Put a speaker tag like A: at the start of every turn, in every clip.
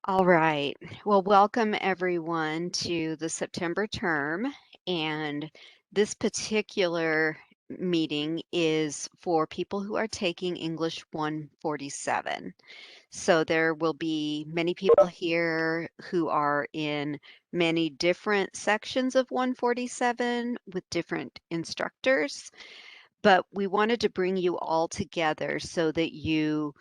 A: All right. Well, welcome everyone to the September term. And this particular meeting is for people who are taking English 147. So there will be many people here who are in many different sections of 147 with different instructors. But we wanted to bring you all together so that you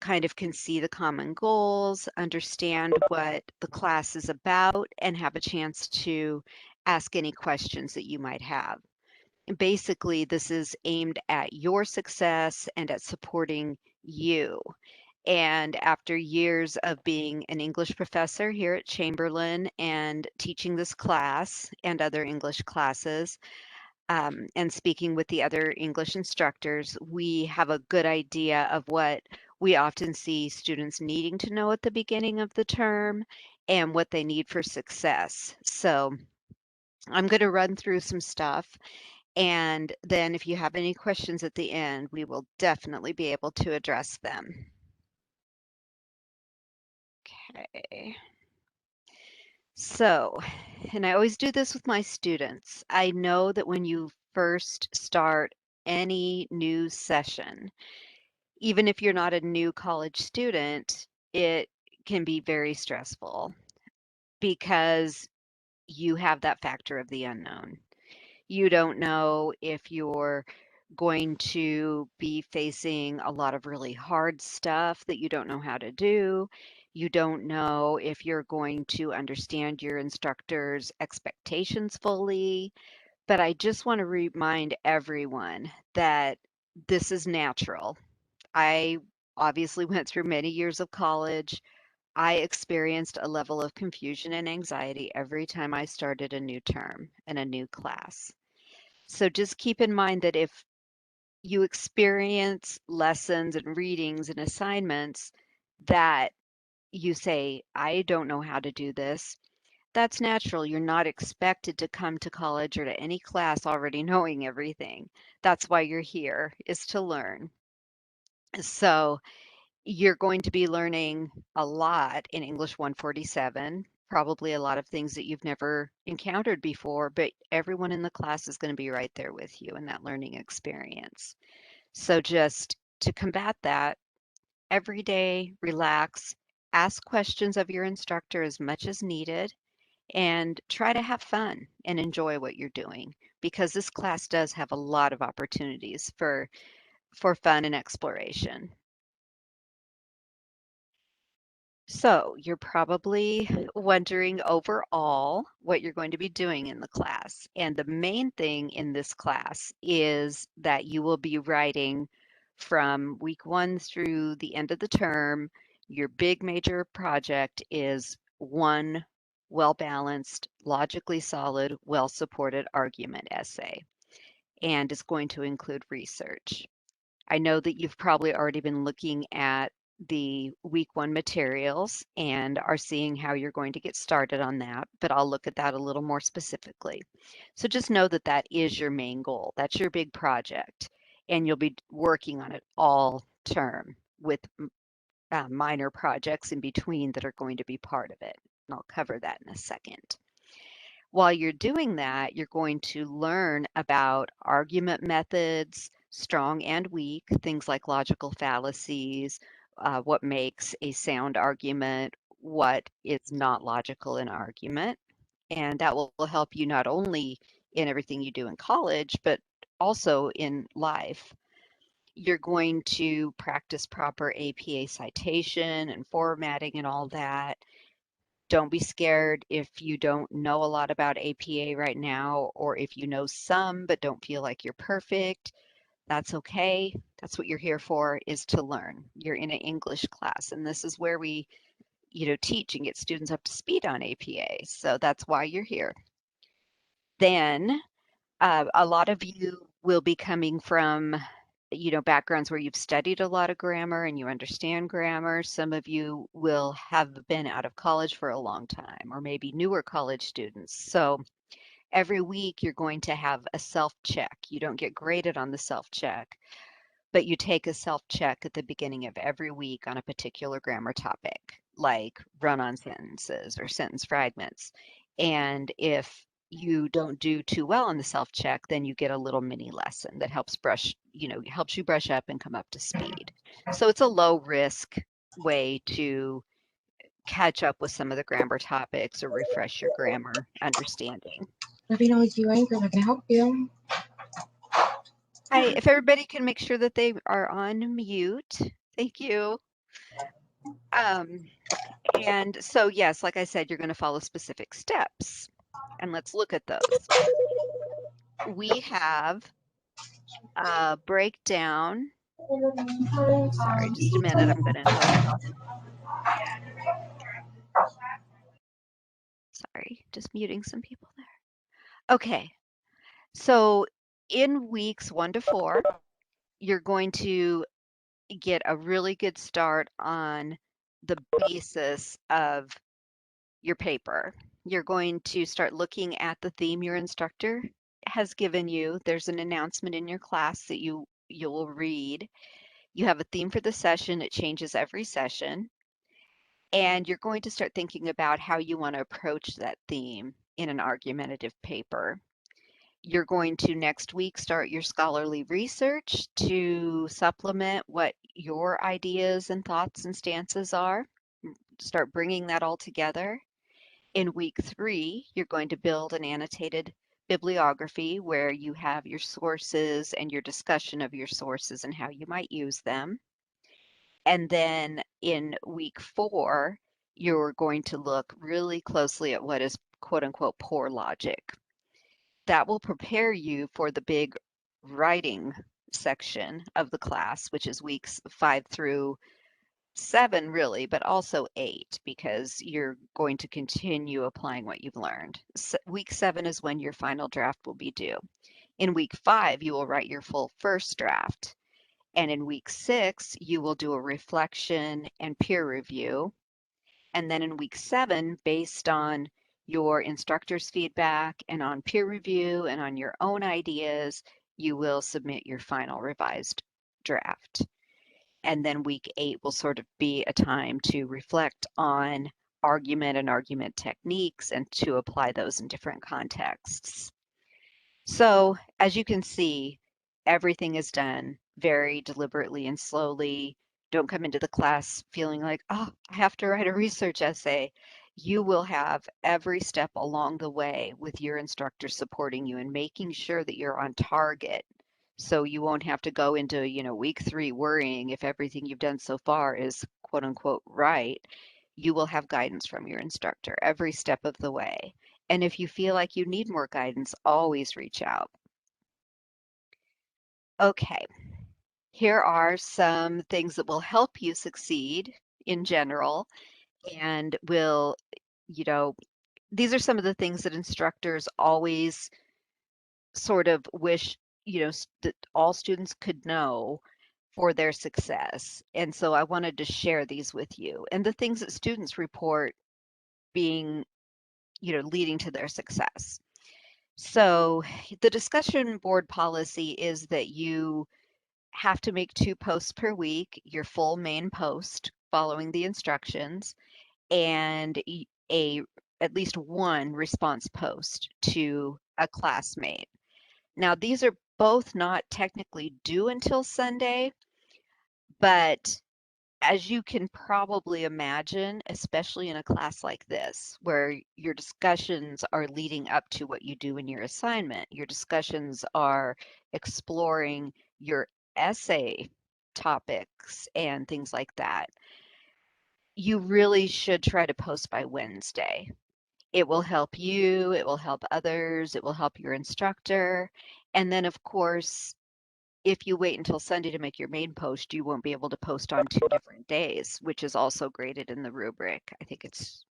A: kind of can see the common goals, understand what the class is about, and have a chance to ask any questions that you might have. Basically, this is aimed at your success and at supporting you. And after years of being an English professor here at Chamberlain and teaching this class and other English classes, and speaking with the other English instructors, we have a good idea of what we often see students needing to know at the beginning of the term and what they need for success. So I'm going to run through some stuff. And then if you have any questions at the end, we will definitely be able to address them. Okay. So, and I always do this with my students. I know that when you first start any new session, even if you're not a new college student, it can be very stressful because you have that factor of the unknown. You don't know if you're going to be facing a lot of really hard stuff that you don't know how to do. You don't know if you're going to understand your instructor's expectations fully. But I just want to remind everyone that this is natural. I obviously went through many years of college. I experienced a level of confusion and anxiety every time I started a new term and a new class. So just keep in mind that if you experience lessons and readings and assignments that you say, I don't know how to do this, that's natural. You're not expected to come to college or to any class already knowing everything. That's why you're here, is to learn. So you're going to be learning a lot in English 147, probably a lot of things that you've never encountered before, but everyone in the class is going to be right there with you in that learning experience. So just to combat that, every day, relax, ask questions of your instructor as much as needed, and try to have fun and enjoy what you're doing because this class does have a lot of opportunities for fun and exploration. So you're probably wondering overall what you're going to be doing in the class. And the main thing in this class is that you will be writing from week 1 through the end of the term. Your big major project is one well-balanced, logically solid, well-supported argument essay, and it's going to include research. I know that you've probably already been looking at the week 1 materials and are seeing how you're going to get started on that, but I'll look at that a little more specifically. So just know that that is your main goal. That's your big project, and you'll be working on it all term with minor projects in between that are going to be part of it. And I'll cover that in a second. While you're doing that, you're going to learn about argument methods, strong and weak, things like logical fallacies, what makes a sound argument, what is not logical in argument. And that will help you not only in everything you do in college, but also in life. You're going to practice proper APA citation and formatting and all that. Don't be scared if you don't know a lot about APA right now, or if you know some but don't feel like you're perfect. That's okay. That's what you're here for, is to learn. You're in an English class, and this is where we, teach and get students up to speed on APA. So that's why you're here. Then a lot of you will be coming from backgrounds where you've studied a lot of grammar and you understand grammar. Some of you will have been out of college for a long time, or maybe newer college students. So every week you're going to have a self-check. You don't get graded on the self-check, but you take a self-check at the beginning of every week on a particular grammar topic. like run-on sentences or sentence fragments. And if you don't do too well on the self-check, then you get a little mini lesson that helps you brush up and come up to speed. So it's a low risk way to catch up with some of the grammar topics or refresh your grammar understanding.
B: Let me know if you're angry. I can help you.
A: Hi, if everybody can make sure that they are on mute. Thank you. Um, and so, yes, like I said, you're going to follow specific steps. And let's look at those. We have a breakdown. Sorry, just a minute. I'm going to go. Sorry, just muting some people there. Okay, so in weeks 1 to 4, you're going to get a really good start on the basis of your paper. You're going to start looking at the theme your instructor has given you. There's an announcement in your class that you'll read. You have a theme for the session. It changes every session. And you're going to start thinking about how you want to approach that theme in an argumentative paper. You're going to next week start your scholarly research to supplement what your ideas and thoughts and stances are. Start bringing that all together. In week 3, you're going to build an annotated bibliography where you have your sources and your discussion of your sources and how you might use them. And then in week 4, you're going to look really closely at what is quote unquote poor logic. That will prepare you for the big writing section of the class, which is weeks 5 through 7 really, but also 8 because you're going to continue applying what you've learned. Week 7 is when your final draft will be due. In week 5, you will write your full first draft. And in week 6, you will do a reflection and peer review. And then in week 7, based on your instructor's feedback and on peer review and on your own ideas, you will submit your final revised draft. And then week 8 will sort of be a time to reflect on argument and argument techniques and to apply those in different contexts. So as you can see, everything is done very deliberately and slowly. Don't come into the class feeling like, oh, I have to write a research essay. You will have every step along the way with your instructor supporting you and making sure that you're on target. So you won't have to go into, week 3 worrying if everything you've done so far is quote unquote right. You will have guidance from your instructor every step of the way. And if you feel like you need more guidance, always reach out. Okay, here are some things that will help you succeed in general and you know, these are some of the things that instructors always sort of wish, that all students could know for their success. And so I wanted to share these with you and the things that students report being, leading to their success. So the discussion board policy is that you have to make 2 posts per week, your full main post following the instructions, and at least 1 response post to a classmate. Now, these are both not technically due until Sunday, but as you can probably imagine, especially in a class like this, where your discussions are leading up to what you do in your assignment, your discussions are exploring your essay topics and things like that, you really should try to post by Wednesday. It will help you, it will help others, it will help your instructor. And then, of course, if you wait until Sunday to make your main post, you won't be able to post on 2 different days, which is also graded in the rubric. I think it's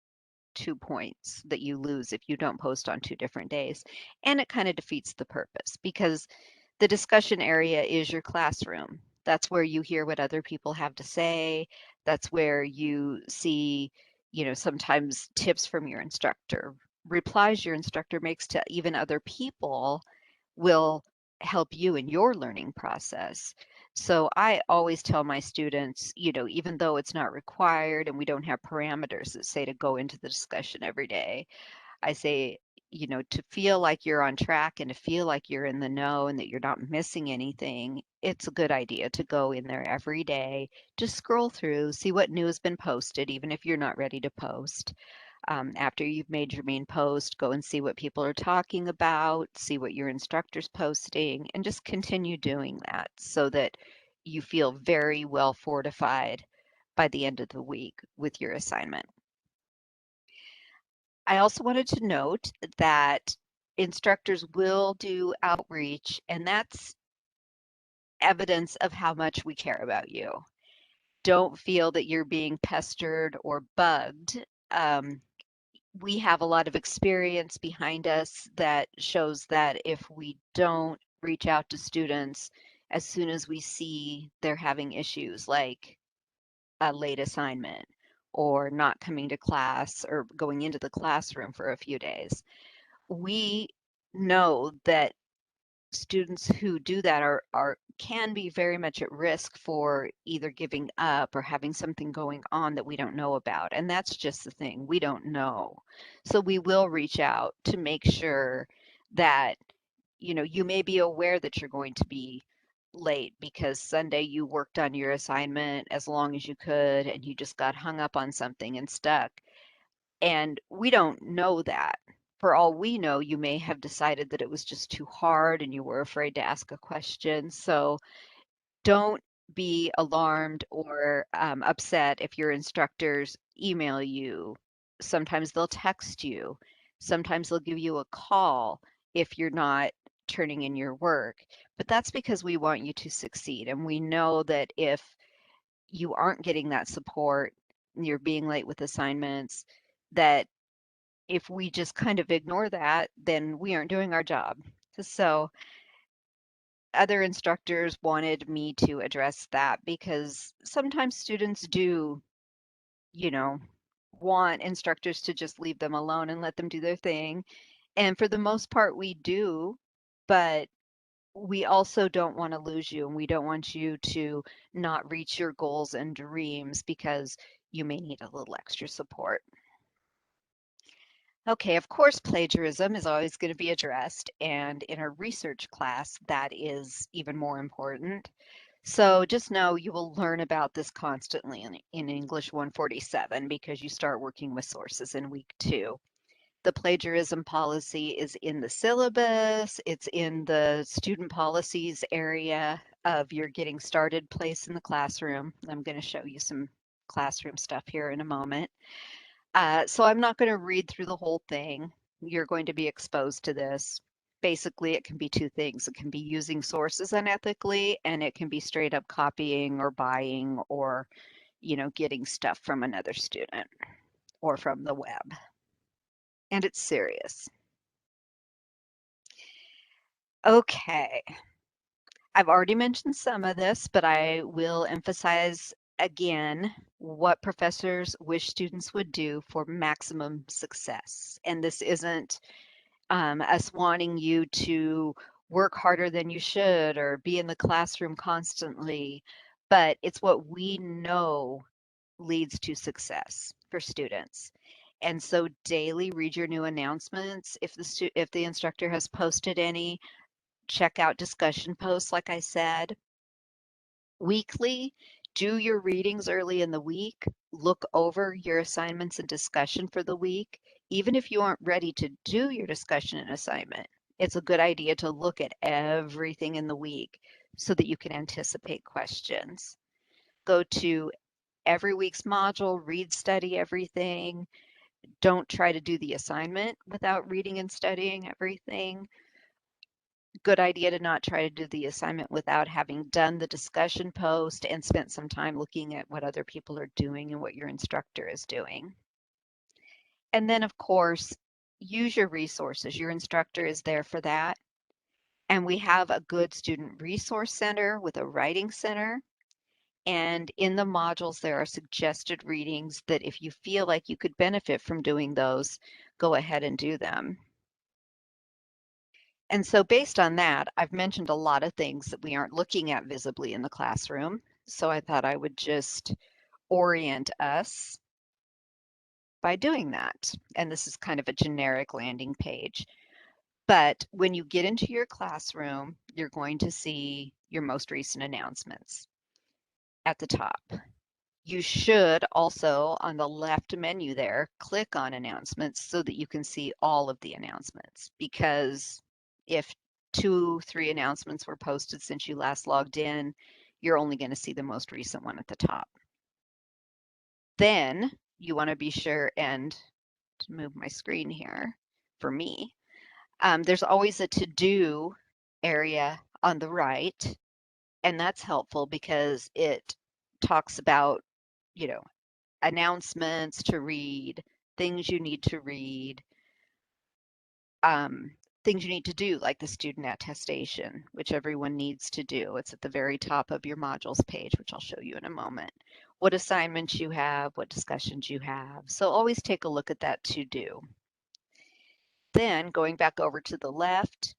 A: 2 points that you lose if you don't post on 2 different days. And it kind of defeats the purpose because the discussion area is your classroom. That's where you hear what other people have to say. That's where you see, sometimes tips from your instructor, replies your instructor makes to even other people will help you in your learning process. So I always tell my students, even though it's not required and we don't have parameters that say to go into the discussion every day, I say, to feel like you're on track and to feel like you're in the know and that you're not missing anything, it's a good idea to go in there every day, just scroll through, see what new has been posted, even if you're not ready to post. After you've made your main post, go and see what people are talking about, see what your instructor's posting, and just continue doing that so that you feel very well fortified by the end of the week with your assignment. I also wanted to note that instructors will do outreach, and that's evidence of how much we care about you. Don't feel that you're being pestered or bugged. We have a lot of experience behind us that shows that if we don't reach out to students as soon as we see they're having issues like a late assignment or not coming to class or going into the classroom for a few days, we know that students who do that are can be very much at risk for either giving up or having something going on that we don't know about. And that's just the thing. We don't know. So we will reach out to make sure that you may be aware that you're going to be late because Sunday you worked on your assignment as long as you could and you just got hung up on something and stuck. And we don't know that. For all we know, you may have decided that it was just too hard and you were afraid to ask a question. So don't be alarmed or upset if your instructors email you. Sometimes they'll text you. Sometimes they'll give you a call if you're not turning in your work. But that's because we want you to succeed. And we know that if you aren't getting that support, you're being late with assignments, that if we just kind of ignore that, then we aren't doing our job. So other instructors wanted me to address that because sometimes students do, you know, want instructors to just leave them alone and let them do their thing. And for the most part, we do, but we also don't want to lose you and we don't want you to not reach your goals and dreams because you may need a little extra support. Okay, of course, plagiarism is always going to be addressed, and in a research class, that is even more important. So just know you will learn about this constantly in English 147 because you start working with sources in week 2. The plagiarism policy is in the syllabus, it's in the student policies area of your getting started place in the classroom. I'm going to show you some classroom stuff here in a moment. So I'm not going to read through the whole thing. You're going to be exposed to this. Basically, it can be two things. It can be using sources unethically, and it can be straight up copying or buying or, getting stuff from another student or from the web. And it's serious. Okay. I've already mentioned some of this, but I will emphasize again what professors wish students would do for maximum success. And this isn't us wanting you to work harder than you should or be in the classroom constantly, but it's what we know leads to success for students. And so daily read your new announcements. If the instructor has posted any, check out discussion posts like I said. Weekly, do your readings early in the week. Look over your assignments and discussion for the week. Even if you aren't ready to do your discussion and assignment, it's a good idea to look at everything in the week so that you can anticipate questions. Go to every week's module, read, study everything. Don't try to do the assignment without reading and studying everything. Good idea to not try to do the assignment without having done the discussion post and spent some time looking at what other people are doing and what your instructor is doing. And then, of course, use your resources. Your instructor is there for that. And we have a good student resource center with a writing center. And in the modules, there are suggested readings that if you feel like you could benefit from doing those, go ahead and do them. And so based on that, I've mentioned a lot of things that we aren't looking at visibly in the classroom. So I thought I would just orient us by doing that. And this is kind of a generic landing page. But when you get into your classroom, you're going to see your most recent announcements at the top. You should also, on the left menu there, click on announcements so that you can see all of the announcements. Because if 2, 3 announcements were posted since you last logged in, you're only going to see the most recent one at the top. Then you want to be sure and to move my screen here for me. There's always a to-do area on the right, and that's helpful because it talks about, you know, announcements to read, things you need to read, um, things you need to do, like the student attestation, which everyone needs to do. It's at the very top of your modules page, which I'll show you in a moment. What assignments you have, what discussions you have. So always take a look at that to do. Then going back over to the left,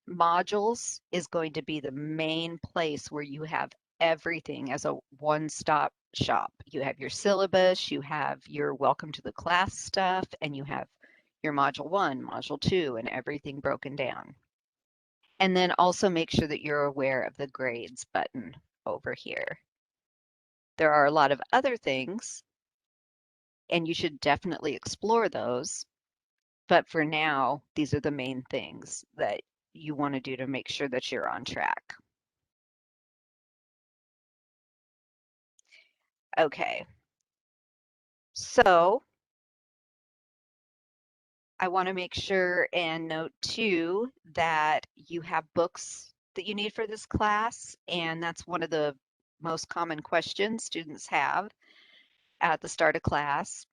A: modules is going to be the main place where you have everything as a one-stop shop. You have your syllabus, you have your welcome to the class stuff, and you have your module 1, module 2, and everything broken down. And then also make sure that you're aware of the grades button over here. There are a lot of other things, and you should definitely explore those. But for now, these are the main things that you want to do to make sure that you're on track. Okay, so I want to make sure and note too that you have books that you need for this class, and that's one of the most common questions students have at the start of class.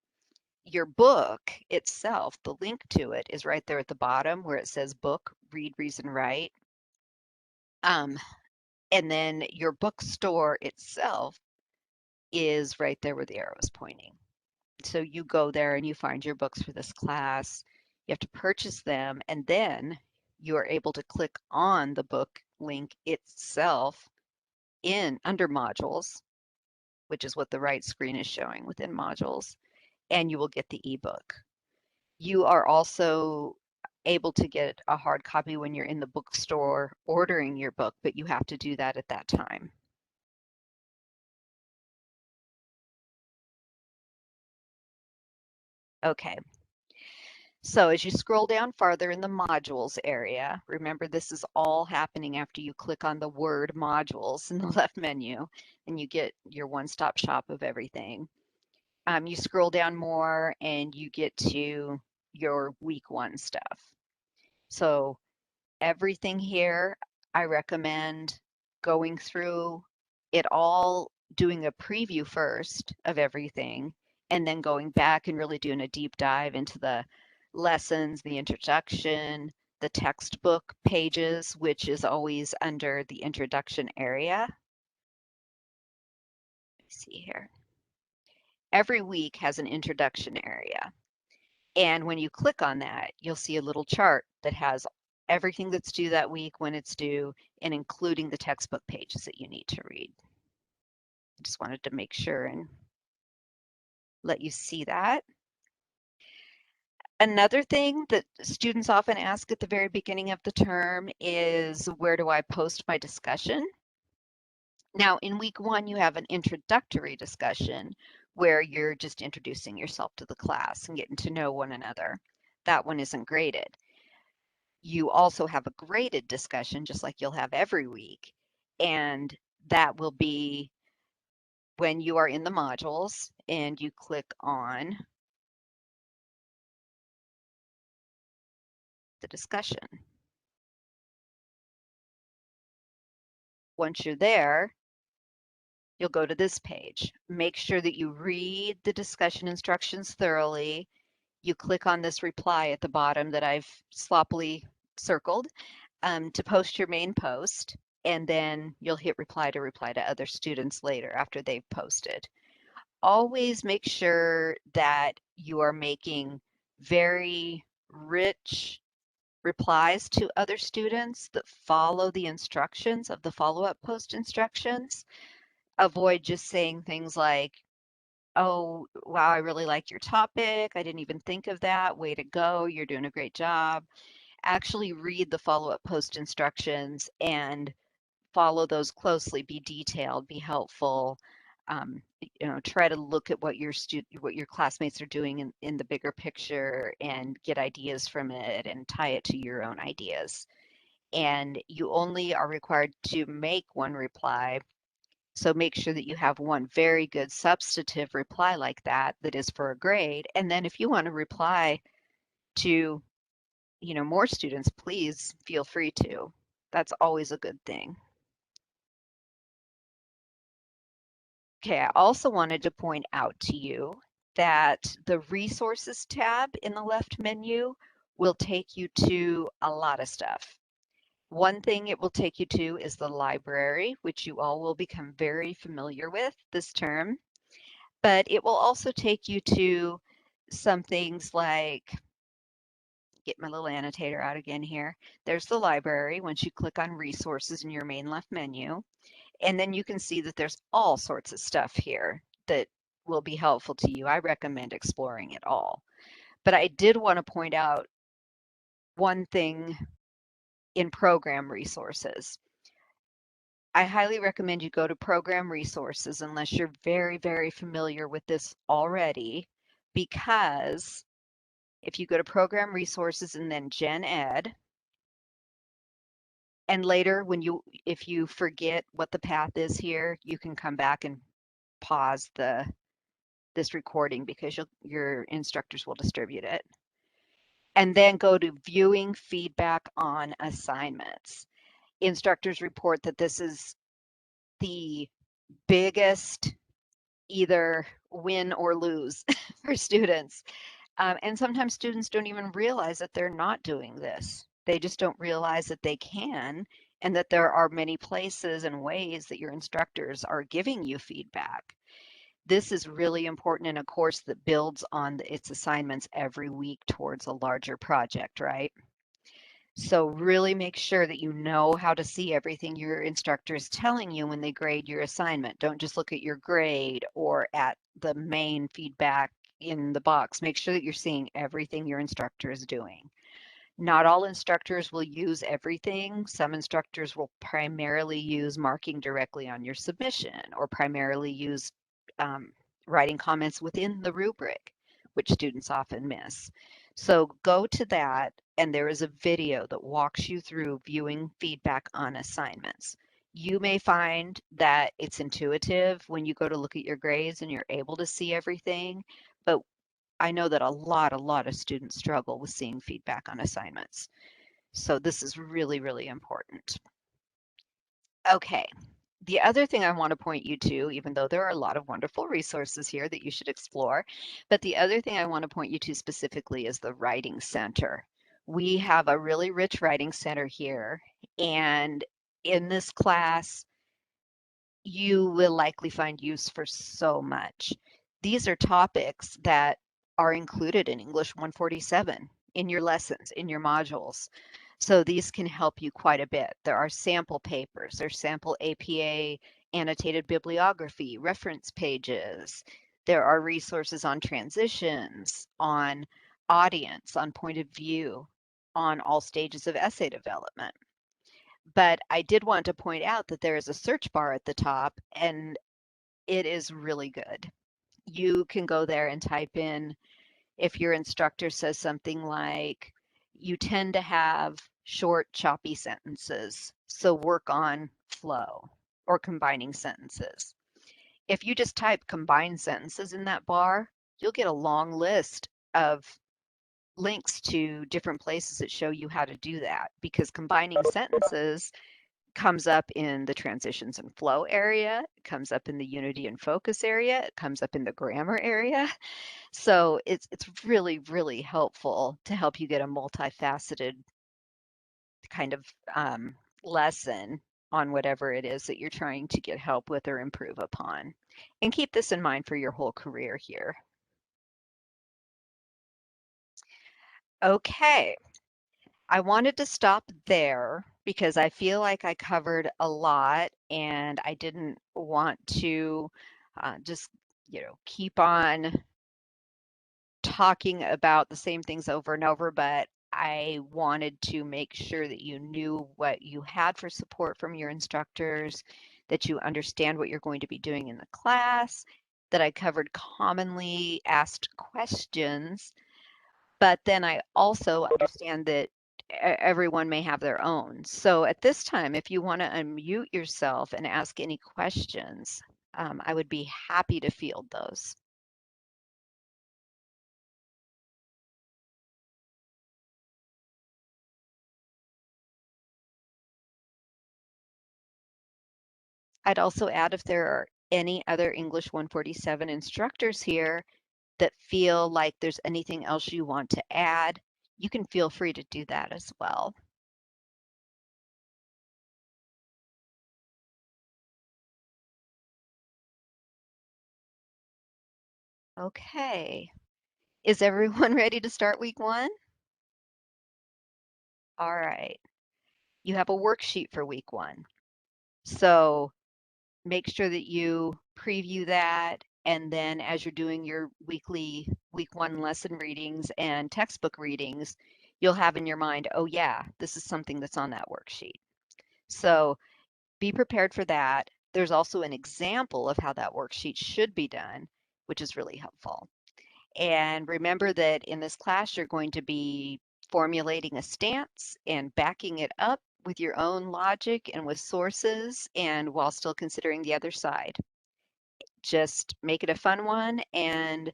A: Your book itself, the link to it is right there at the bottom where it says book, read, reason, write. And then your bookstore itself is right there where the arrow is pointing. So you go there and you find your books for this class. You have to purchase them, and then you are able to click on the book link itself in under modules, which is what the right screen is showing within modules, and you will get the ebook. You are also able to get a hard copy when you're in the bookstore ordering your book, but you have to do that at that time. Okay, so as you scroll down farther in the modules area, remember this is all happening after you click on the word modules in the left menu and you get your one-stop shop of everything. You scroll down more and you get to your week 1 stuff. So everything here, I recommend going through it all, doing a preview first of everything, and then going back and really doing a deep dive into the lessons, the introduction, the textbook pages, which is always under the introduction area. Let's see here. Every week has an introduction area. And when you click on that, you'll see a little chart that has everything that's due that week, when it's due, and including the textbook pages that you need to read. I just wanted to make sure and let you see that. Another thing that students often ask at the very beginning of the term is, where do I post my discussion? Now, in week 1, you have an introductory discussion where you're just introducing yourself to the class and getting to know one another. That one isn't graded. You also have a graded discussion, just like you'll have every week. And that will be when you are in the modules and you click on the discussion. Once you're there, you'll go to this page. Make sure that you read the discussion instructions thoroughly. You click on this reply at the bottom that I've sloppily circled to post your main post, and then you'll hit reply to other students later after they've posted. Always make sure that you are making very rich replies to other students that follow the instructions of the follow-up post instructions. Avoid just saying things like, oh, wow, I really like your topic. I didn't even think of that. Way to go. You're doing a great job. Actually read the follow-up post instructions and follow those closely. Be detailed, be helpful. Try to look at what your classmates are doing in the bigger picture and get ideas from it and tie it to your own ideas. And you only are required to make one reply. So make sure that you have one very good substantive reply like that that is for a grade. And then if you want to reply to, more students, please feel free to. That's always a good thing. Okay, I also wanted to point out to you that the resources tab in the left menu will take you to a lot of stuff. One thing it will take you to is the library, which you all will become very familiar with this term, but it will also take you to some things like, get my little annotator out again here. There's the library once you click on resources in your main left menu. And then you can see that there's all sorts of stuff here that will be helpful to you. I recommend exploring it all. But I did want to point out one thing in program resources. I highly recommend you go to program resources unless you're very, very familiar with this already, because if you go to program resources and then gen ed, and later if you forget what the path is here, you can come back and pause this recording because your instructors will distribute it. And then go to viewing feedback on assignments. Instructors report that this is the biggest either win or lose for students. And sometimes students don't even realize that they're not doing this. They just don't realize that they can, and that there are many places and ways that your instructors are giving you feedback. This is really important in a course that builds on its assignments every week towards a larger project, right? So really make sure that you know how to see everything your instructor is telling you when they grade your assignment. Don't just look at your grade or at the main feedback in the box. Make sure that you're seeing everything your instructor is doing. Not all instructors will use everything. Some instructors will primarily use marking directly on your submission, or primarily use um, writing comments within the rubric, which students often miss. So go to that, and there is a video that walks you through viewing feedback on assignments. You may find that it's intuitive when you go to look at your grades and you're able to see everything, but I know that a lot of students struggle with seeing feedback on assignments. So this is really, really important. Okay. The other thing I want to point you to, even though there are a lot of wonderful resources here that you should explore, but the other thing I want to point you to specifically is the Writing Center. We have a really rich Writing Center here, and in this class, you will likely find use for so much. These are topics that are included in English 147 in your lessons, in your modules. So these can help you quite a bit. There are sample papers, there's sample APA annotated bibliography, reference pages. There are resources on transitions, on audience, on point of view, on all stages of essay development. But I did want to point out that there is a search bar at the top, and it is really good. You can go there and type in, if your instructor says something like, you tend to have short, choppy sentences, so work on flow or combining sentences. If you just type combined sentences in that bar, you'll get a long list of links to different places that show you how to do that, because combining sentences comes up in the transitions and flow area, it comes up in the unity and focus area, it comes up in the grammar area. So it's really, really helpful to help you get a multifaceted kind of lesson on whatever it is that you're trying to get help with or improve upon. And keep this in mind for your whole career here. Okay. I wanted to stop there because I feel like I covered a lot and I didn't want to just, keep on talking about the same things over and over, but I wanted to make sure that you knew what you had for support from your instructors, that you understand what you're going to be doing in the class, that I covered commonly asked questions, but then I also understand that everyone may have their own. So at this time, if you want to unmute yourself and ask any questions, I would be happy to field those. I'd also add if there are any other English 147 instructors here that feel like there's anything else you want to add, you can feel free to do that as well. Okay. Is everyone ready to start week 1? All right. You have a worksheet for week 1. So make sure that you preview that. And then as you're doing your weekly week 1 lesson readings and textbook readings, you'll have in your mind, oh yeah, this is something that's on that worksheet. So be prepared for that. There's also an example of how that worksheet should be done, which is really helpful. And remember that in this class, you're going to be formulating a stance and backing it up with your own logic and with sources, and while still considering the other side. Just make it a fun one and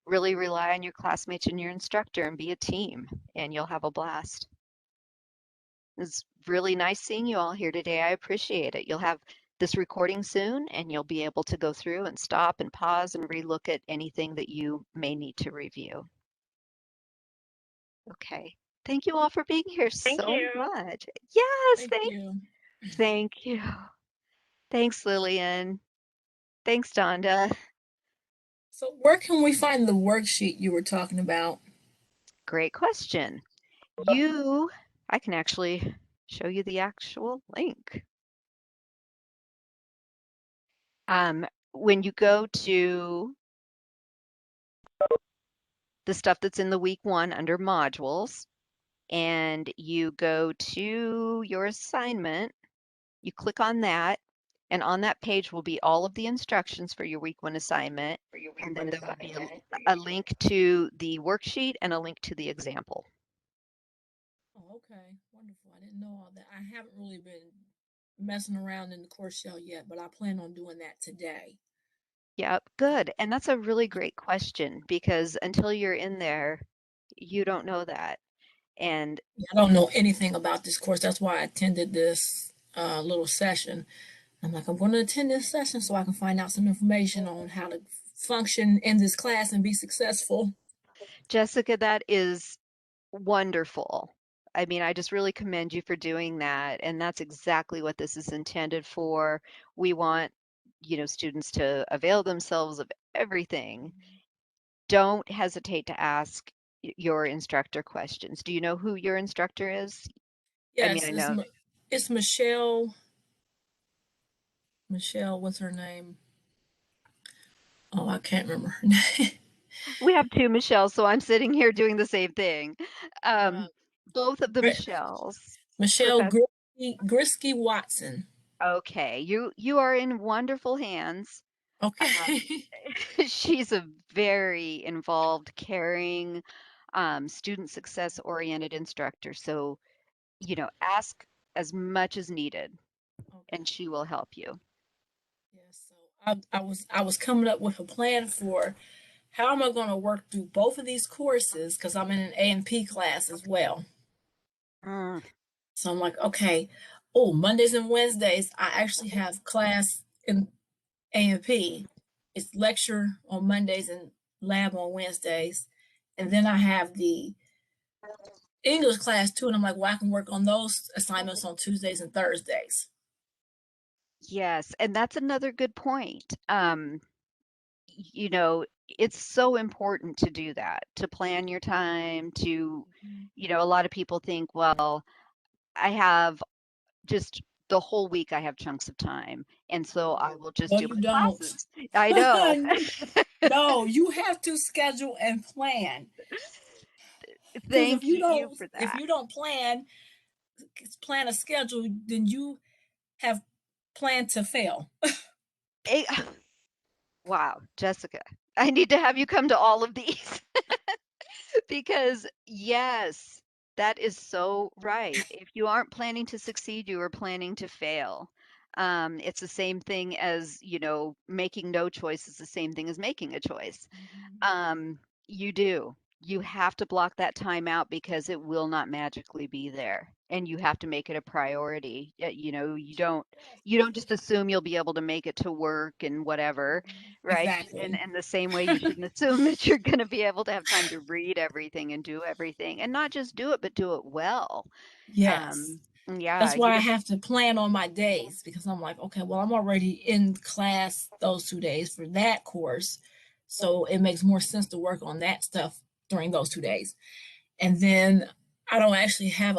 A: really rely on your classmates and your instructor and be a team, and you'll have a blast. It's really nice seeing you all here today. I appreciate it. You'll have this recording soon, and you'll be able to go through and stop and pause and relook at anything that you may need to review. Okay. Thank you all for being here
C: Thank
A: so
C: you.
A: much. Yes,
C: Thank you.
A: thank you. Thanks, Lillian. Thanks, Donda.
C: So, where can we find the worksheet you were talking about?
A: Great question. I can actually show you the actual link. When you go to the stuff that's in the week 1 under modules, and you go to your assignment, you click on that, and on that page will be all of the instructions for your week 1 assignment, and then there will be a link to the worksheet and a link to the example.
C: Oh, okay. Wonderful. I didn't know all that. I haven't really been messing around in the course shell yet, but I plan on doing that today.
A: Yep, good. And that's a really great question because until you're in there, you don't know that. And
C: I don't know anything about this course. That's why I attended this little session. I'm like, I'm going to attend this session so I can find out some information on how to function in this class and be successful.
A: Jessica, that is wonderful. I mean, I just really commend you for doing that. And that's exactly what this is intended for. We want, students to avail themselves of everything. Don't hesitate to ask your instructor questions. Do you know who your instructor is? I mean,
C: Yes,
A: I know.
C: it's Michelle. Michelle, what's her name? Oh, I can't remember her name.
A: We have 2 Michelles, so I'm sitting here doing the same thing.
C: uh,
A: Um, both of the Michelles,
C: Michelle
A: Professor.
C: Grisky Watson.
A: Okay, you are in wonderful hands. Um,
C: Okay.
A: she's a very involved, caring, student success oriented instructor. So, ask as much as needed and
C: Okay.
A: she will help you.
C: Yes. So I was coming up with a plan for how am I going to work through both of these courses because I'm in an A&P class as well.
A: Mm,
C: So I'm like, okay, oh, Mondays and Wednesdays I actually have class in A&P. It's lecture on Mondays and lab on Wednesdays, and then I have the English class too. And I'm like, well, I can work on those assignments on Tuesdays and Thursdays.
A: yes, and that's another good point. you know, it's so important to do that, to plan your time, to,
C: Mhm.
A: a lot of people think, well, I have just the whole week I have chunks of time, and so I will just
C: No,
A: do
C: you
A: my
C: don't.
A: classes. I know.
C: No, you have to schedule and plan. Because
A: Thank you for
C: if
A: that.
C: you don't plan a schedule, then you have planned to fail.
A: Eh, wow, Jessica, I need to have you come to all of these. Because yes, that is so right. If you aren't planning to succeed, you are planning to fail. It's the same thing as, making no choice is the same thing as making a choice.
C: Mhm.
A: Um, you do. You have to block that time out because it will not magically be there. And you have to make it a priority.
C: Yes.
A: You don't just assume you'll be able to make it to work and whatever,
C: Mhm.
A: right? And
C: Exactly.
A: and the same way you shouldn't assume that you're going to be able to have time to read everything and do everything and not just do it, but do it well.
C: Yes.
A: Um, yeah,
C: That's why I have to plan on my days because I'm like, okay, well, I'm already in class those 2 days for that course. So it makes more sense to work on that stuff during those 2 days. And then I don't actually have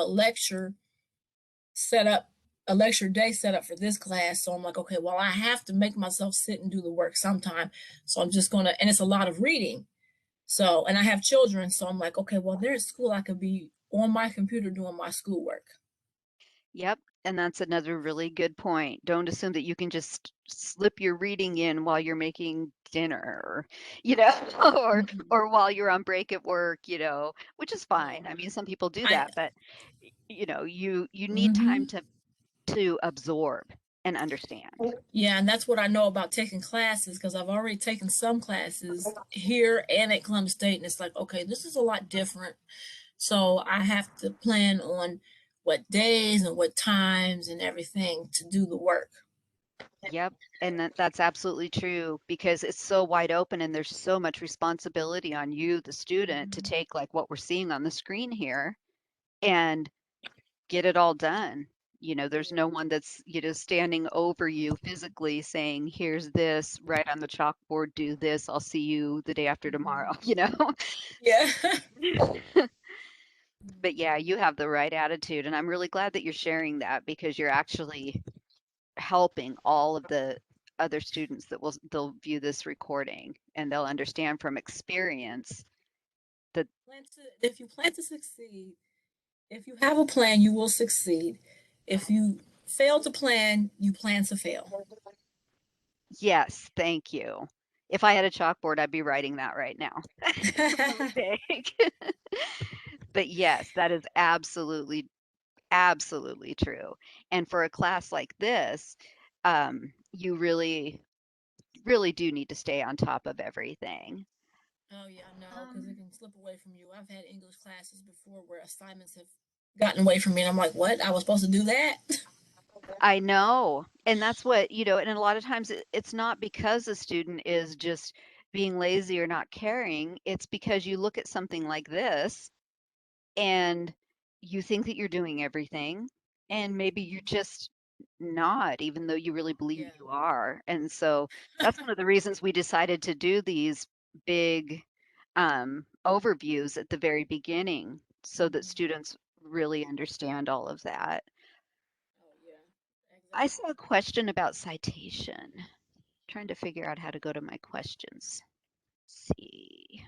C: set up, a lecture day set up for this class. So I'm like, okay, well, I have to make myself sit and do the work sometime. So I'm just going to, and it's a lot of reading. So, and I have children. So I'm like, okay, well, there's school. I could be on my computer doing my schoolwork.
A: Yep, and that's another really good point. Don't assume that you can just slip your reading in while you're making dinner, you know,
C: Mm-mm.
A: or while you're on break at work, which is fine.
C: No,
A: I mean, some people do
C: I,
A: that, but you need time
C: hmm
A: to absorb and understand.
C: yeah, and that's what I know about taking classes because I've already taken some classes here and at Columbus State, and it's like, okay, this is a lot different. So I have to plan on what days and what times and everything to do the work.
A: Yep, and that's absolutely true because it's so wide open and there's so much responsibility on you, the student, to
C: Mhm.
A: take like what we're seeing on the screen here and get it all done. There's
C: Yeah.
A: no one that's, standing over you physically saying, here's this, write on the chalkboard, do this, I'll see you the day after tomorrow,
C: Mhm.
A: you know?
C: Yeah.
A: But yeah, you have the right attitude. And I'm really glad that you're sharing that because you're actually helping all of the other students that they'll view this recording and they'll understand from experience that
C: If you plan to succeed, if you have a plan, you will succeed. If you fail to plan, you plan to fail.
A: yes, thank you. If I had a chalkboard, I'd be writing that right now. Mistake. But yes, that is absolutely, absolutely true. And for a class like this, you really, really do need to stay on top of everything.
C: Oh yeah, no, because it can slip away from you. I've had English classes before where assignments have gotten away from me, and I'm like, "What? I was supposed to do that?"
A: I know. And that's what, and a lot of times it's not because the student is just being lazy or not caring. It's because you look at something like this and you think that you're doing everything and maybe you're
C: Mhm.
A: just not, even though you really believe
C: Yeah.
A: you are. And so that's one of the reasons we decided to do these big overviews at the very beginning so that
C: Mhm.
A: students really understand all of that.
C: Oh yeah,
A: I saw
C: exactly.
A: a question about citation. Trying to figure out how to go to my questions. See.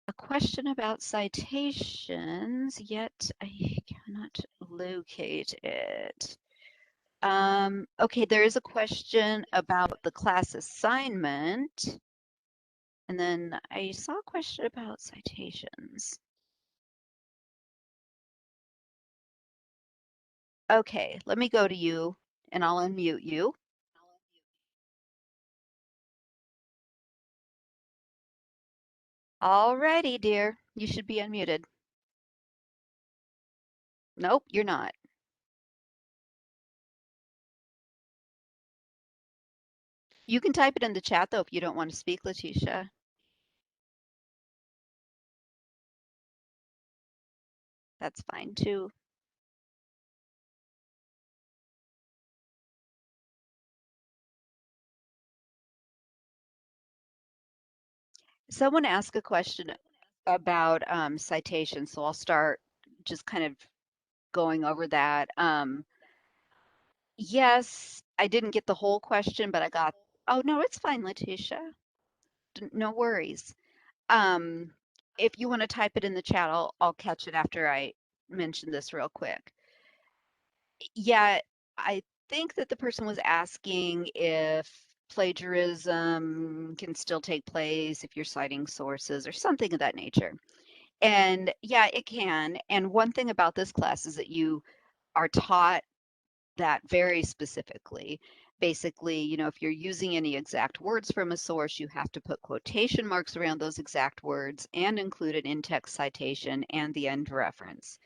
A: A question about citations, yet I cannot locate it. Okay, there is a question about the class assignment, and then I saw a question about citations. Okay, let me go to you, and I'll unmute you. Alrighty, dear, you should be unmuted. Nope, you're not. You can type it in the chat, though, if you don't want to speak, Letitia. That's fine, too. Someone asked a question about citations, so I'll start just kind of going over that. Yes, I didn't get the whole question, but I got, oh no, it's fine, Letitia. No worries. Um, if you want to type it in the chat, I'll catch it after I mention this real quick. Yeah, I think that the person was asking if plagiarism can still take place if you're citing sources or something of that nature. And yeah, it can. And one thing about this class is that you are taught that very specifically. Basically, if you're using any exact words from a source, you have to put quotation marks around those exact words and include an in-text citation and the end reference.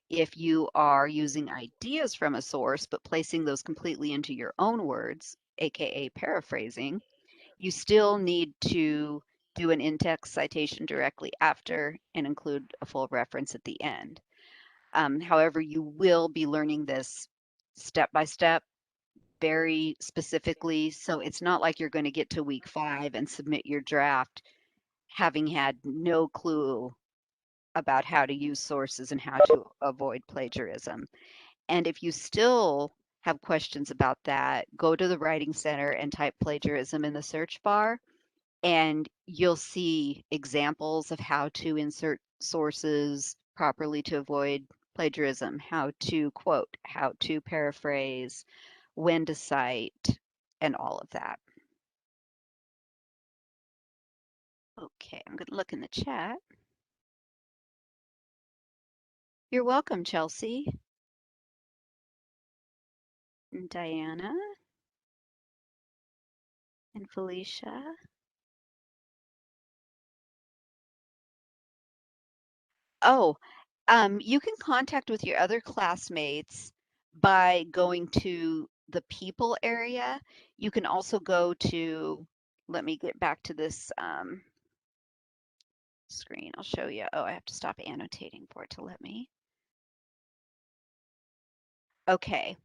A: If you are using ideas from a source, but placing those completely into your own words, aka paraphrasing, you still need to do an in-text citation directly after and include a full reference at the end. However, you will be learning this step by step, very specifically. So it's not like you're going to get to week 5 and submit your draft having had no clue about how to use sources and how to avoid plagiarism. And if you still have questions about that, go to the Writing Center and type plagiarism in the search bar, and you'll see examples of how to insert sources properly to avoid plagiarism, how to quote, how to paraphrase, when to cite, and all of that. Okay, I'm going to look in the chat. You're welcome, Chelsea and Diana and Felicia. Oh, you can contact with your other classmates by going to the people area. You can also go to, let me get back to this screen. I'll show you. Oh, I have to stop annotating for it to let me. Okay.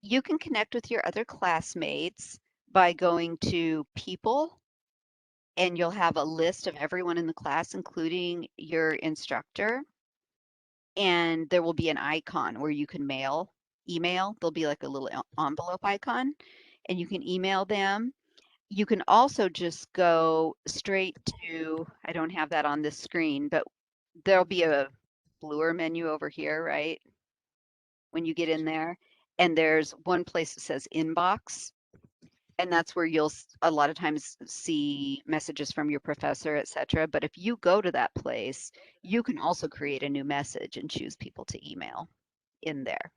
A: You can connect with your other classmates by going to people, and you'll have a list of everyone in the class, including your instructor. And there will be an icon where you can email. There'll be like a little envelope icon, and you can email them. You can also just go straight to, I don't have that on this screen, but there'll be a bluer menu over here, right? When you get in there, and there's one place that says inbox, and that's where you'll a lot of times see messages from your professor, etc. But if you go to that place, you can also create a new message and choose people to email in there.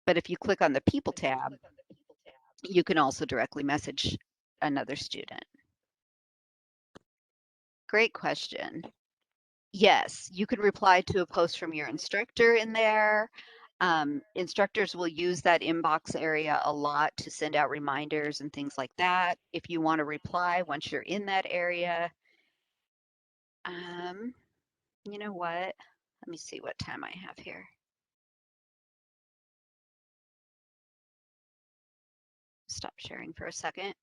A: But if you click on the people tab, you can also directly message another student. Great question. Yes, you could reply to a post from your instructor in there. Instructors will use that inbox area a lot to send out reminders and things like that. If you want to reply once you're in that area, you know what? Let me see what time I have here. Stop sharing for a second.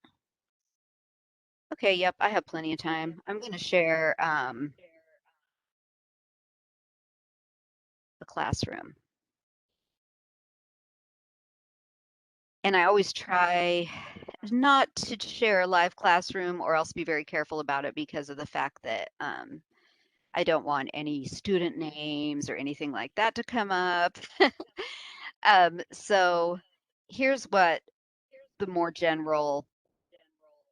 A: Okay, yep, I have plenty of time. I'm going to share the classroom. And I always try not to share a live classroom or else be very careful about it because of the fact that I don't want any student names or anything like that to come up. So here's what the more general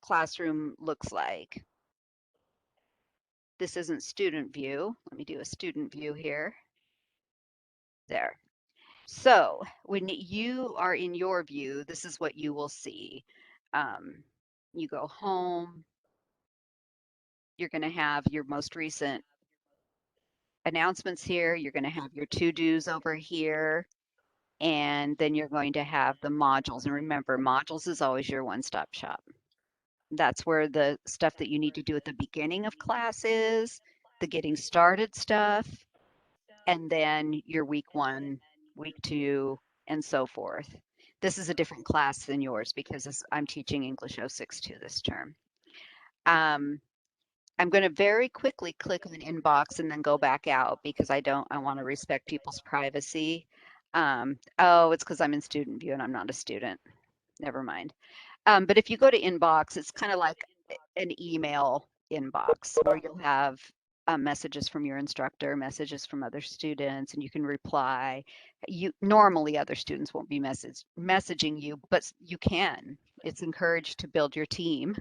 A: classroom looks like. This isn't student view. Let me do a student view here. There. So when you are in your view, this is what you will see. You go home, you're going to have your most recent announcements here. You're going to have your to-dos over here. And then you're going to have the modules. And remember, modules is always your one-stop shop. That's where the stuff that you need to do at the beginning of class is, the getting started stuff, and then your week 1, week 2, and so forth. This is a different class than yours because I'm teaching English 062 this term. I'm going to very quickly click on inbox and then go back out because I want to respect people's privacy. Oh, it's because I'm in student view and I'm not a student. Never mind. But if you go to inbox, it's kind of like an email inbox where you'll have messages from your instructor, messages from other students, and you can reply. You normally other students won't be messaging you, but you can. It's encouraged to build your team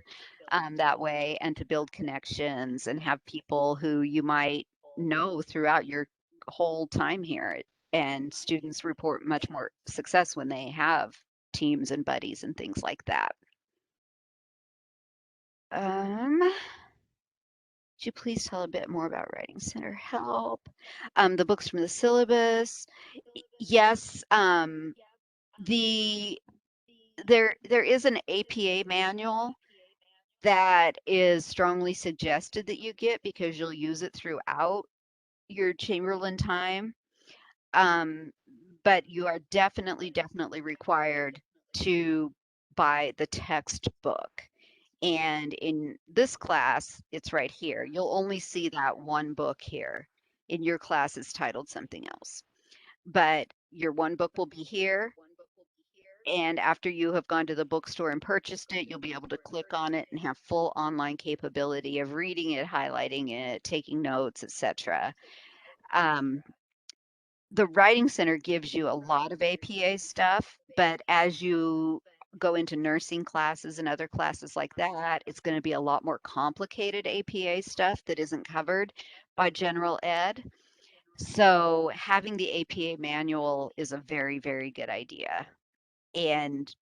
A: that way and to build connections and have people who you might know throughout your whole time here. And students report much more success when they have teams and buddies and things like that. Could you please tell a bit more about Writing Center help? The books from the syllabus. Yes, the there is an APA manual that is strongly suggested that you get because you'll use it throughout your Chamberlain time. Um, but you are definitely required to buy the textbook. And in this class, it's right here. You'll only see that one book here. In your class, it's titled something else. But your one book will be here. And after you have gone to the bookstore and purchased it, you'll be able to click on it and have full online capability of reading it, highlighting it, taking notes, etc. Um, the Writing Center gives you a lot of APA stuff, but as you go into nursing classes and other classes like that, it's going to be a lot more complicated APA stuff that isn't covered by general ed. So having the APA manual is a very good idea. And,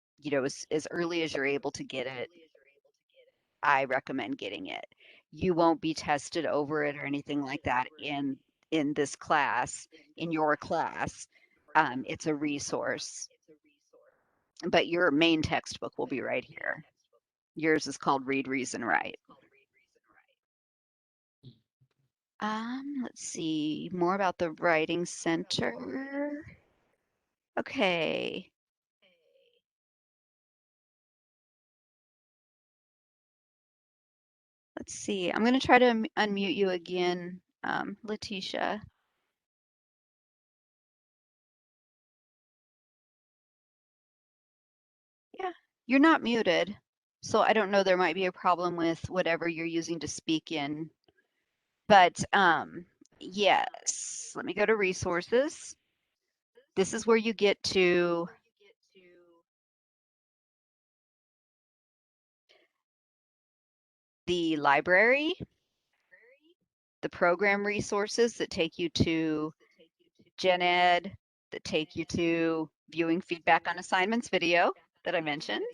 A: as early as you're able to get it, I recommend getting it. You won't be tested over it or anything like that in this class, in your class. It's a resource, but your main textbook will be right here. Yours is called Read, Reason, Write. Let's see more about the Writing Center. Okay. Let's see. I'm going to try to unmute you again, Letitia. Yeah, you're not muted. So I don't know, there might be a problem with whatever you're using to speak in. But yes, let me go to resources. This is where you get to the library, the program resources that take you to Gen Ed, that take you to viewing feedback on assignments video that I mentioned.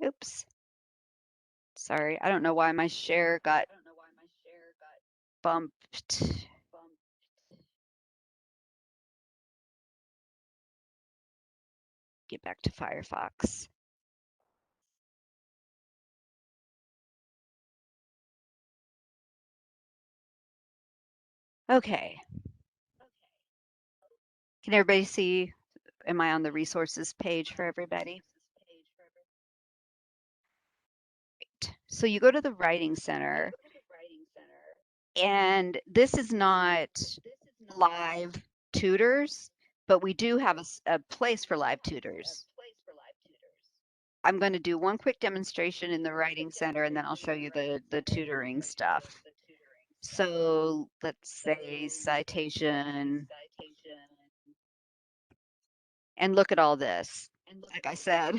A: Oops. Sorry, I don't know why my share got bumped. Get back to Firefox. Okay. Can everybody see? Am I on the resources page for everybody? Great. So you go to the Writing Center, and this is not live tutors, but we do have a place for live tutors. I'm going to do one quick demonstration in the Writing Center, and then I'll show you the tutoring stuff. So let's say citation, and look at all this. Like I said,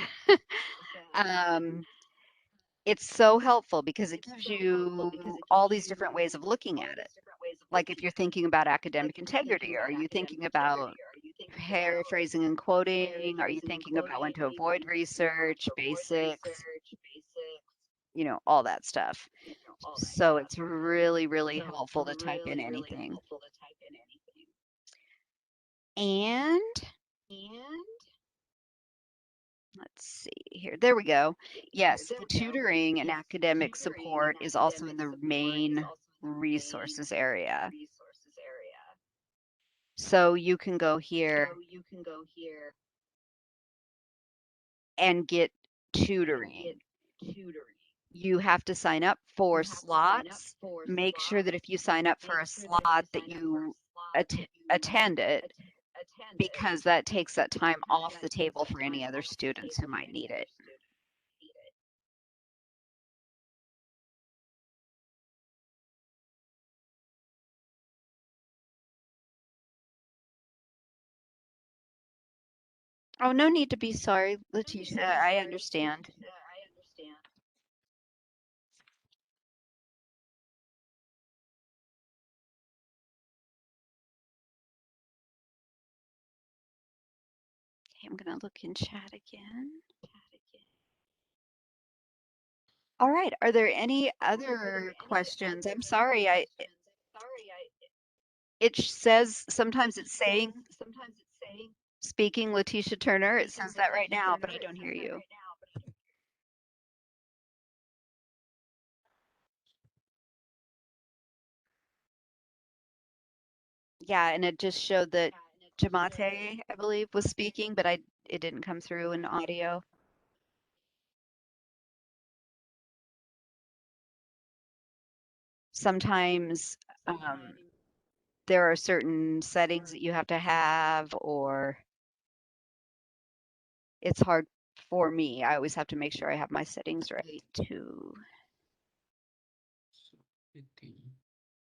A: um, it's so helpful because it gives you all these different ways of looking at it. Like if you're thinking about academic integrity, are you thinking about paraphrasing and quoting? Are you thinking about when to avoid research, basics, all that stuff. So it's really helpful to type in anything. And let's see here. There we go. Yes, the tutoring and academic support is also in the main resources area. So you can go here and get tutoring. You have to sign up for slots. Make sure that if you sign up for a slot that you attend it, because that takes that time off the table for any other students who might need it. Oh, no need to be sorry, Letitia. I understand. Okay, I'm gonna look in chat again. All right, are there any other questions? I'm sorry, it says sometimes it's saying speaking Letitia Turner. It says that right now, but I don't hear you. Yeah, and it just showed that Jamate, I believe, was speaking, but it didn't come through in audio. Sometimes there are certain settings that you have to have, or it's hard for me. I always have to make sure I have my settings right too.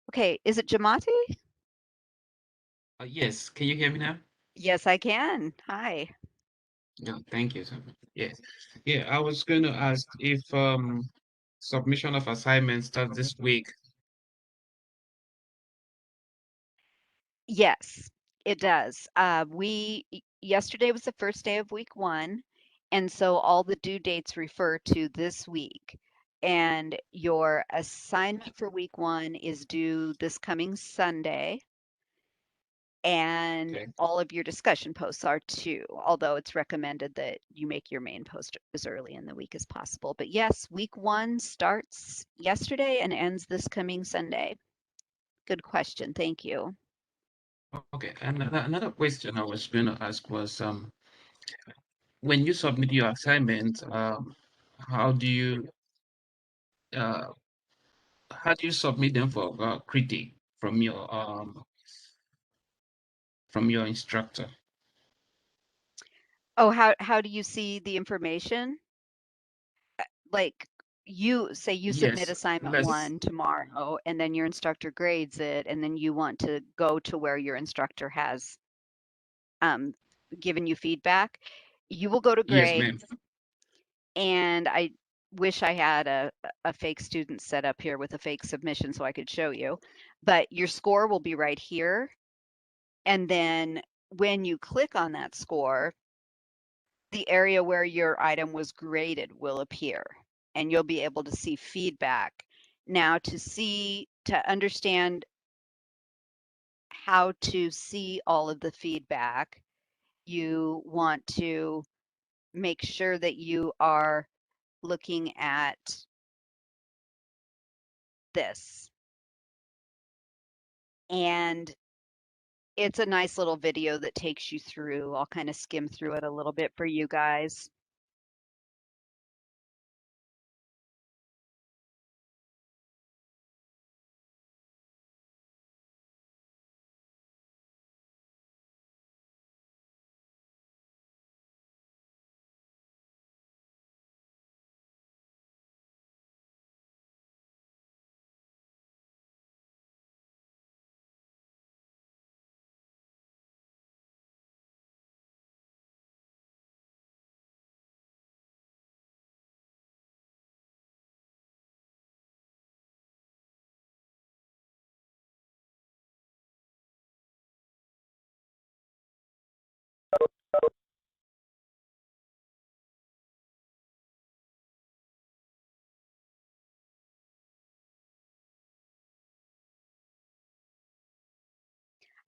A: Okay, is it Jamate?
D: Yes, can you hear me now?
A: Yes, I can. Hi.
D: Yeah, thank you so much. Yes. Yeah, I was going to ask if submission of assignments starts this week.
A: Yes, it does. Yesterday was the first day of week 1, and so all the due dates refer to this week. And your assignment for week 1 is due this coming Sunday, and
D: Okay.
A: all of your discussion posts are too, although it's recommended that you make your main post as early in the week as possible. But yes, week 1 starts yesterday and ends this coming Sunday. Good question. Thank you.
D: Okay. And another question I was going to ask was when you submit your assignment, how do you uh how do you submit them for critique from your instructor?
A: Oh, how do you see the information? Like you say you submit
D: Yes,
A: assignment
D: let's
A: 1 tomorrow, and then your instructor grades it, and then you want to go to where your instructor has um, given you feedback. You will go to
D: yes,
A: grade,
D: ma'am.
A: and I wish I had a fake student set up here with a fake submission so I could show you. But your score will be right here. And then when you click on that score, the area where your item was graded will appear, and you'll be able to see feedback. Now, to understand how to see all of the feedback, you want to make sure that you are looking at this. And it's a nice little video that takes you through. I'll kind of skim through it a little bit for you guys.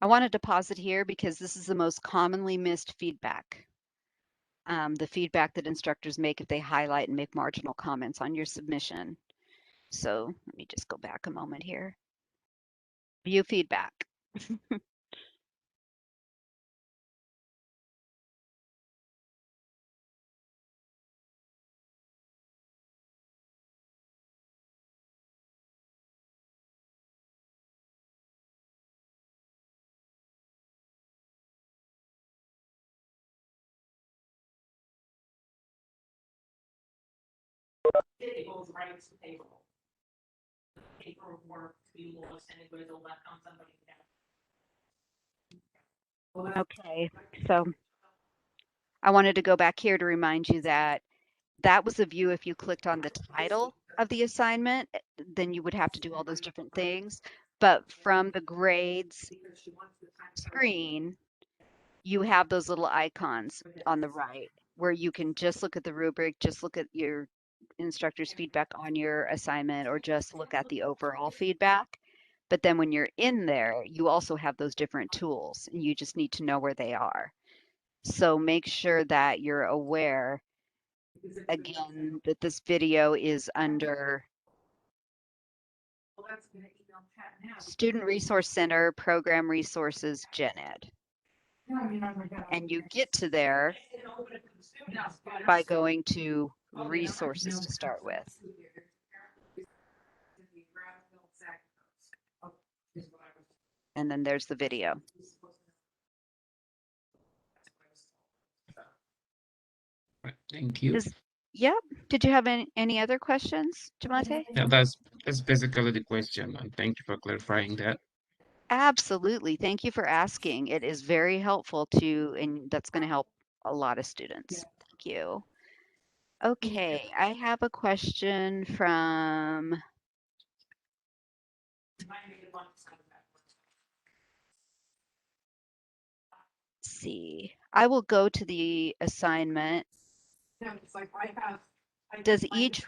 A: I wanted to pause it here because this is the most commonly missed feedback. The feedback that instructors make if they highlight and make marginal comments on your submission. So let me just go back a moment here. View feedback. Okay, so I wanted to go back here to remind you that that was a view. If you clicked on the title of the assignment, then you would have to do all those different things. But from the grades screen, you have those little icons on the right where you can just look at the rubric, just look at your instructor's feedback on your assignment, or just look at the overall feedback. But then when you're in there, you also have those different tools and you just need to know where they are. So make sure that you're aware, again, that this video is under Student Resource Center, Program Resources, Gen Ed. And you get to there by going to Resources to start with. And then there's the video.
D: Thank you.
A: Yep. Did you have any other questions, Jamante?
D: Yeah, that's basically the question. And thank you for clarifying that.
A: Absolutely. Thank you for asking. It is very helpful and that's going to help a lot of students. Thank you. Okay, I have a question from see. I will go to the assignment. Does each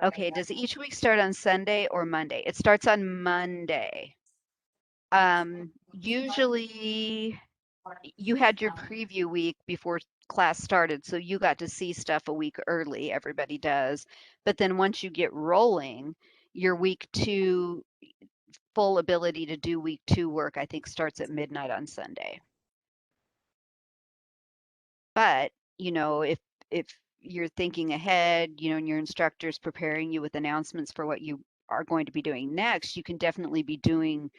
A: Okay, does each week start on Sunday or Monday? It starts on Monday. Usually you had your preview week before class started, so you got to see stuff a week early. Everybody does. But then once you get rolling, your week 2 full ability to do week 2 work, I think, starts at midnight on Sunday. But, if you're thinking ahead, and your instructor's preparing you with announcements for what you are going to be doing next, you can definitely be doing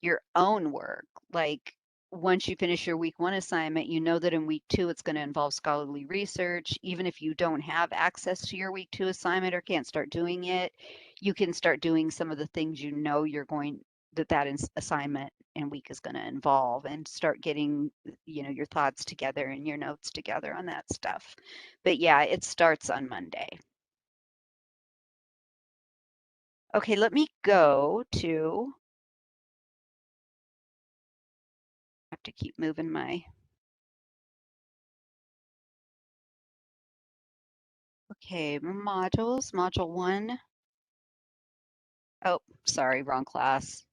A: your own work. Like once you finish your week 1 assignment, you know that in week 2 it's going to involve scholarly research. Even if you don't have access to your week 2 assignment or can't start doing it, you can start doing some of the things you're going that assignment and week is going to involve, and start getting your thoughts together and your notes together on that stuff. But yeah, it starts on Monday. Okay, let me go to I have to keep moving my okay, modules, module 1. Oh, sorry, wrong class.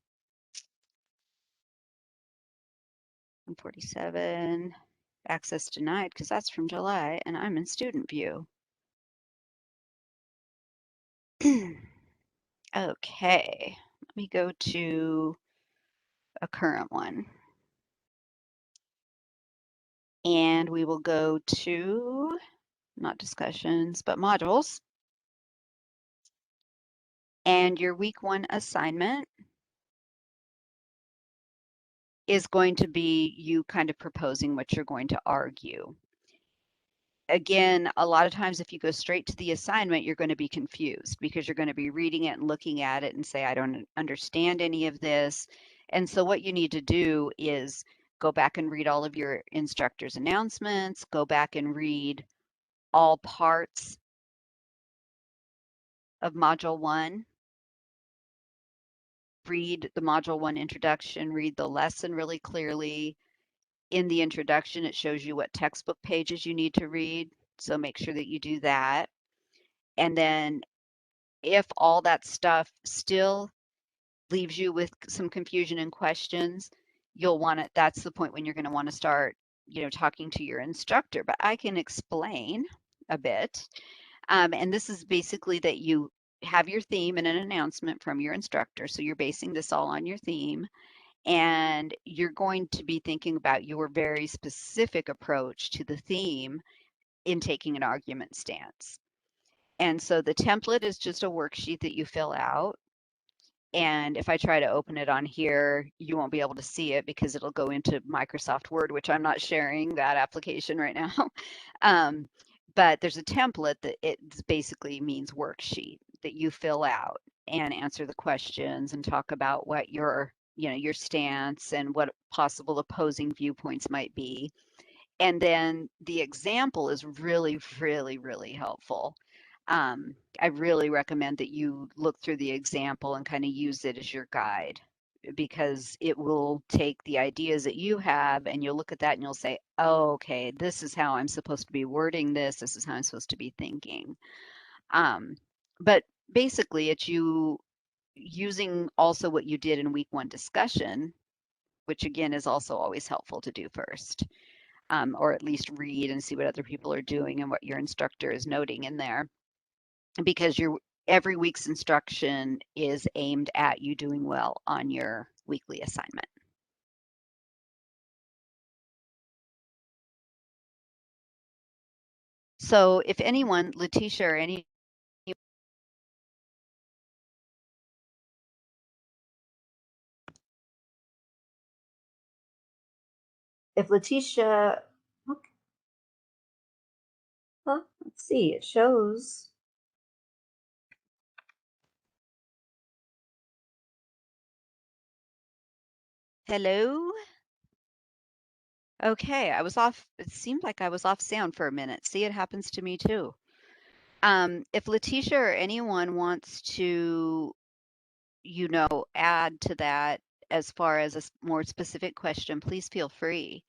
A: 147, access denied, because that's from July, and I'm in student view. Okay, let me go to a current one. And we will go to, not discussions, but modules. And your week 1 assignment is going to be you kind of proposing what you're going to argue. Again, a lot of times if you go straight to the assignment, you're going to be confused because you're going to be reading it and looking at it and say, I don't understand any of this. And so what you need to do is go back and read all of your instructor's announcements, go back and read all parts of Module 1, read the Module 1 introduction, read the lesson really clearly. In the introduction, it shows you what textbook pages you need to read, so make sure that you do that. And then if all that stuff still leaves you with some confusion and questions, that's the point when you're going to want to start, talking to your instructor. But I can explain a bit. And this is basically that you have your theme and an announcement from your instructor. So you're basing this all on your theme. And you're going to be thinking about your very specific approach to the theme in taking an argument stance. And so the template is just a worksheet that you fill out. And if I try to open it on here, you won't be able to see it because it'll go into Microsoft Word, which I'm not sharing that application right now. um, but there's a template that it basically means worksheet that you fill out and answer the questions and talk about what your stance and what possible opposing viewpoints might be. And then the example is really, really, really helpful. I really recommend that you look through the example and kind of use it as your guide because it will take the ideas that you have and you'll look at that and you'll say, oh, okay, this is how I'm supposed to be wording this. This is how I'm supposed to be thinking. But basically, it's you using also what you did in week one discussion, which again is also always helpful to do first, or at least read and see what other people are doing and what your instructor is noting in there, because every week's instruction is aimed at you doing well on your weekly assignment. So if anyone, Letitia or any if Letitia, okay, well, let's see, it shows. Hello? Okay, I was off. It seemed like I was off sound for a minute. See, it happens to me too. If Letitia or anyone wants to, add to that as far as a more specific question, please feel free.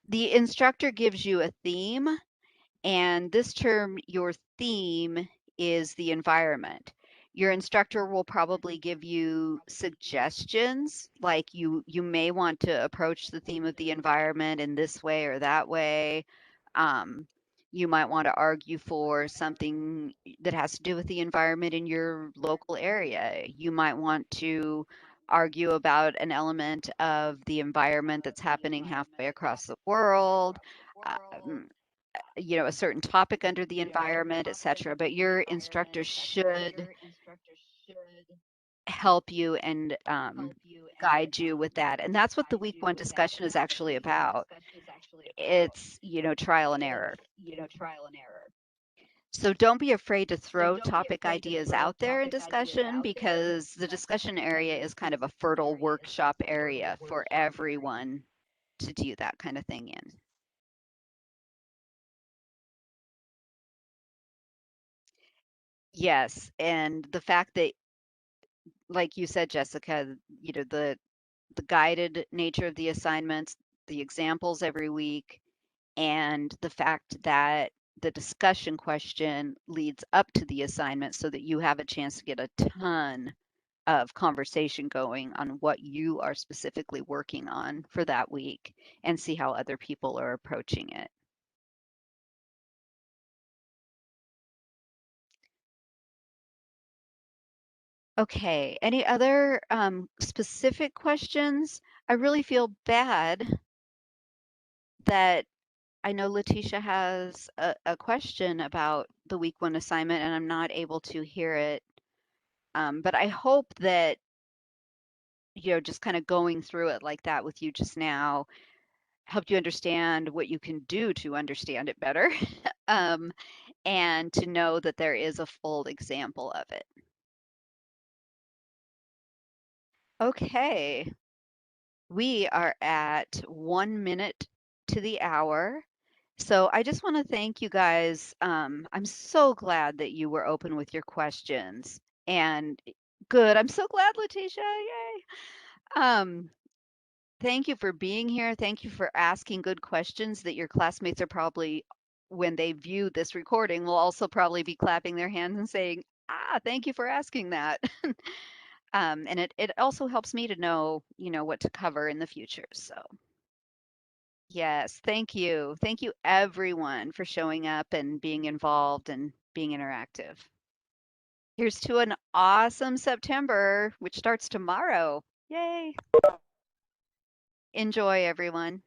A: The instructor gives you a theme, and this term, your theme, is the environment. Your instructor will probably give you suggestions, like you may want to approach the theme of the environment in this way or that way. Um, you might want to argue for something that has to do with the environment in your local area. You might want to argue about an element of the environment that's happening halfway across the world. Um, a certain topic under the environment, etc. But your instructor should help you and guide you with that. And that's what the week one discussion is actually about. It's, trial and error. So don't be afraid to throw topic ideas out there in discussion because the discussion area is kind of a fertile workshop area for everyone to do that kind of thing in. Yes, and the fact that, like you said, Jessica, the guided nature of the assignments, the examples every week, and the fact that the discussion question leads up to the assignment so that you have a chance to get a ton of conversation going on what you are specifically working on for that week and see how other people are approaching it. Okay, any other specific questions? I really feel bad that I know Letitia has a question about the week one assignment and I'm not able to hear it. But I hope that, just kind of going through it like that with you just now helped you understand what you can do to understand it better, um, and to know that there is a full example of it. Okay, we are at 1 minute to the hour. So I just want to thank you guys. I'm so glad that you were open with your questions. And good. I'm so glad, Letitia. Yay. Thank you for being here. Thank you for asking good questions that your classmates are probably, when they view this recording, will also probably be clapping their hands and saying, thank you for asking that. And it also helps me to know, what to cover in the future. So. Yes, thank you. Thank you, everyone, for showing up and being involved and being interactive. Here's to an awesome September, which starts tomorrow. Yay. Enjoy, everyone.